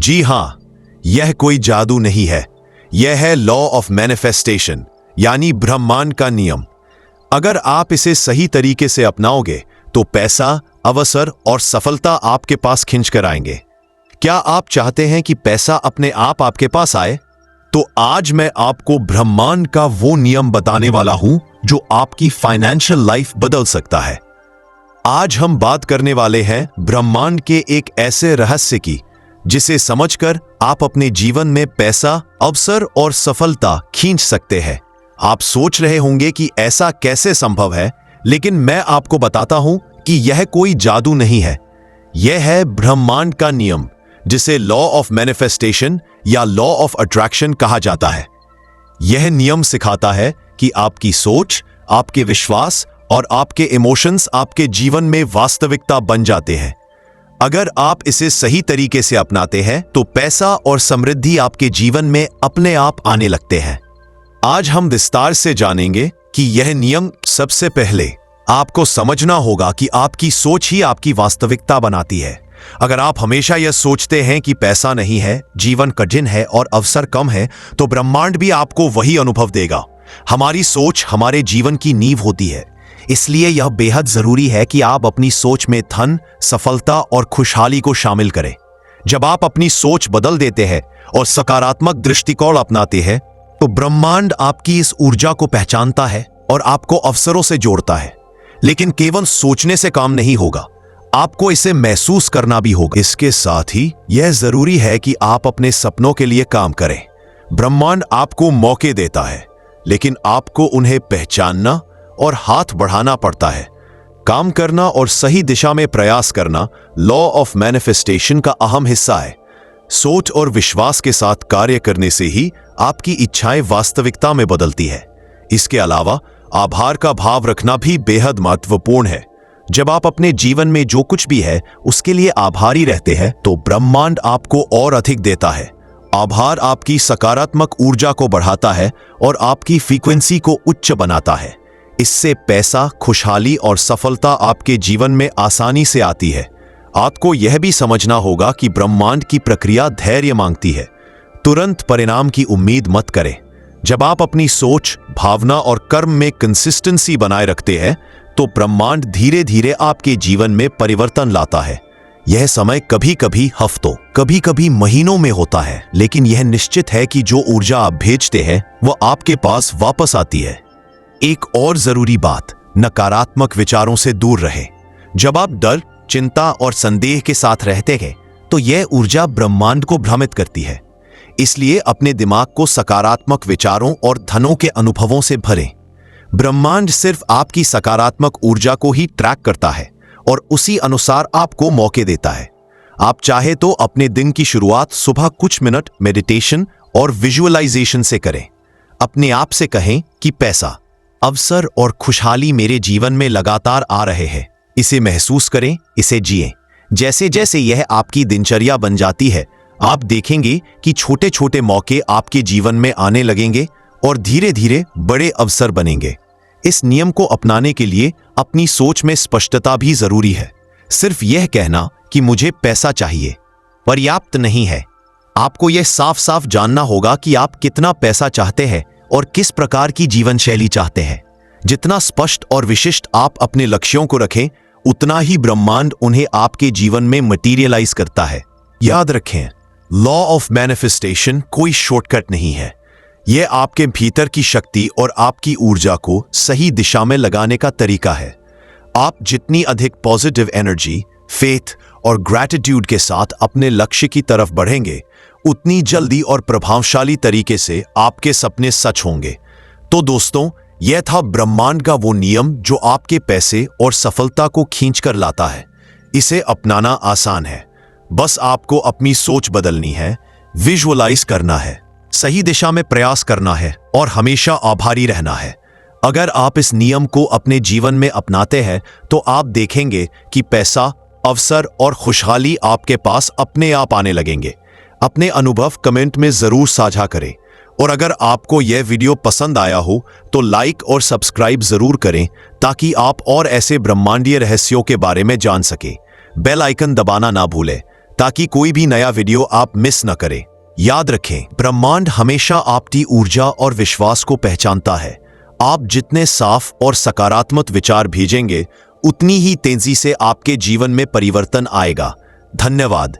जी हाँ, यह कोई जादू नहीं है। यह है लॉ ऑफ मैनिफेस्टेशन, यानी ब्रह्मांड का नियम। अगर आप इसे सही तरीके से अपनाओगे तो पैसा, अवसर और सफलता आपके पास खींच कर आएंगे। क्या आप चाहते हैं कि पैसा अपने आप आपके पास आए? तो आज मैं आपको ब्रह्मांड का वो नियम बताने वाला हूं जो आपकी फाइनेंशियल लाइफ बदल सकता है। आज हम बात करने वाले हैं ब्रह्मांड के एक ऐसे रहस्य की जिसे समझकर आप अपने जीवन में पैसा, अवसर और सफलता खींच सकते हैं। आप सोच रहे होंगे कि ऐसा कैसे संभव है, लेकिन मैं आपको बताता हूं कि यह कोई जादू नहीं है। यह है ब्रह्मांड का नियम, जिसे लॉ ऑफ मैनिफेस्टेशन या लॉ ऑफ अट्रैक्शन कहा जाता है। यह नियम सिखाता है कि आपकी सोच, आपके विश्वास और आपके इमोशंस आपके जीवन में वास्तविकता बन जाते हैं। अगर आप इसे सही तरीके से अपनाते हैं तो पैसा और समृद्धि आपके जीवन में अपने आप आने लगते हैं। आज हम विस्तार से जानेंगे कि यह नियम सबसे पहले आपको समझना होगा कि आपकी सोच ही आपकी वास्तविकता बनाती है। अगर आप हमेशा यह सोचते हैं कि पैसा नहीं है, जीवन कठिन है और अवसर कम है, तो ब्रह्मांड भी आपको वही अनुभव देगा। हमारी सोच हमारे जीवन की नींव होती है, इसलिए यह बेहद जरूरी है कि आप अपनी सोच में धन, सफलता और खुशहाली को शामिल करें। जब आप अपनी सोच बदल देते हैं और सकारात्मक दृष्टिकोण अपनाते हैं, तो ब्रह्मांड आपकी इस ऊर्जा को पहचानता है और आपको अवसरों से जोड़ता है। लेकिन केवल सोचने से काम नहीं होगा, आपको इसे महसूस करना भी होगा। इसके साथ ही यह जरूरी है कि आप अपने सपनों के लिए काम करें। ब्रह्मांड आपको मौके देता है, लेकिन आपको उन्हें पहचानना और हाथ बढ़ाना पड़ता है। काम करना और सही दिशा में प्रयास करना लॉ ऑफ मैनिफेस्टेशन का अहम हिस्सा है। सोच और विश्वास के साथ कार्य करने से ही आपकी इच्छाएं वास्तविकता में बदलती है। इसके अलावा आभार का भाव रखना भी बेहद महत्वपूर्ण है। जब आप अपने जीवन में जो कुछ भी है उसके लिए आभारी रहते हैं, तो ब्रह्मांड आपको और अधिक देता है। आभार आपकी सकारात्मक ऊर्जा को बढ़ाता है और आपकी फ्रीक्वेंसी को उच्च बनाता है। इससे पैसा, खुशहाली और सफलता आपके जीवन में आसानी से आती है। आपको यह भी समझना होगा कि ब्रह्मांड की प्रक्रिया धैर्य मांगती है। तुरंत परिणाम की उम्मीद मत करें। जब आप अपनी सोच, भावना और कर्म में कंसिस्टेंसी बनाए रखते हैं, तो ब्रह्मांड धीरे धीरे आपके जीवन में परिवर्तन लाता है। यह समय कभी कभी हफ्तों, कभी कभी महीनों में होता है, लेकिन यह निश्चित है कि जो ऊर्जा आप भेजते हैं वह आपके पास वापस आती है। एक और जरूरी बात, नकारात्मक विचारों से दूर रहें। जब आप डर, चिंता और संदेह के साथ रहते हैं, तो यह ऊर्जा ब्रह्मांड को भ्रमित करती है। इसलिए अपने दिमाग को सकारात्मक विचारों और धनों के अनुभवों से भरें। ब्रह्मांड सिर्फ आपकी सकारात्मक ऊर्जा को ही ट्रैक करता है और उसी अनुसार आपको मौके देता है। आप चाहे तो अपने दिन की शुरुआत सुबह कुछ मिनट मेडिटेशन और विजुअलाइजेशन से करें। अपने आप से कहें कि पैसा, अवसर और खुशहाली मेरे जीवन में लगातार आ रहे हैं। इसे महसूस करें, इसे जिएं। जैसे जैसे यह आपकी दिनचर्या बन जाती है, आप देखेंगे कि छोटे छोटे मौके आपके जीवन में आने लगेंगे और धीरे धीरे बड़े अवसर बनेंगे। इस नियम को अपनाने के लिए अपनी सोच में स्पष्टता भी जरूरी है। सिर्फ यह कहना कि मुझे पैसा चाहिए पर्याप्त नहीं है। आपको यह साफ साफ जानना होगा कि आप कितना पैसा चाहते हैं और किस प्रकार की जीवन शैली चाहते हैं। जितना स्पष्ट और विशिष्ट आप अपने लक्ष्यों को रखें, उतना ही ब्रह्मांड उन्हें आपके जीवन में मटीरियलाइज करता है। याद रखें, लॉ ऑफ मैनिफेस्टेशन कोई शॉर्टकट नहीं है। यह आपके भीतर की शक्ति और आपकी ऊर्जा को सही दिशा में लगाने का तरीका है। आप जितनी अधिक पॉजिटिव एनर्जी, फेथ और ग्रैटिट्यूड के साथ अपने लक्ष्य की तरफ बढ़ेंगे, उतनी जल्दी और प्रभावशाली तरीके से आपके सपने सच होंगे। तो दोस्तों, यह था ब्रह्मांड का वो नियम जो आपके पैसे और सफलता को खींच कर लाता है। इसे अपनाना आसान है। बस आपको अपनी सोच बदलनी है, विजुअलाइज करना है, सही दिशा में प्रयास करना है और हमेशा आभारी रहना है। अगर आप इस नियम को अपने जीवन में अपनाते हैं, तो आप देखेंगे कि पैसा, अवसर और खुशहाली आपके पास अपने आप आने लगेंगे। अपने अनुभव कमेंट में जरूर साझा करें और अगर आपको यह वीडियो पसंद आया हो तो लाइक और सब्सक्राइब जरूर करें ताकि आप और ऐसे ब्रह्मांडीय रहस्यों के बारे में जान सकें। बेल आइकन दबाना ना भूलें ताकि कोई भी नया वीडियो आप मिस न करें। याद रखें, ब्रह्मांड हमेशा आपकी ऊर्जा और विश्वास को पहचानता है। आप जितने साफ और सकारात्मक विचार भेजेंगे, उतनी ही तेजी से आपके जीवन में परिवर्तन आएगा। धन्यवाद।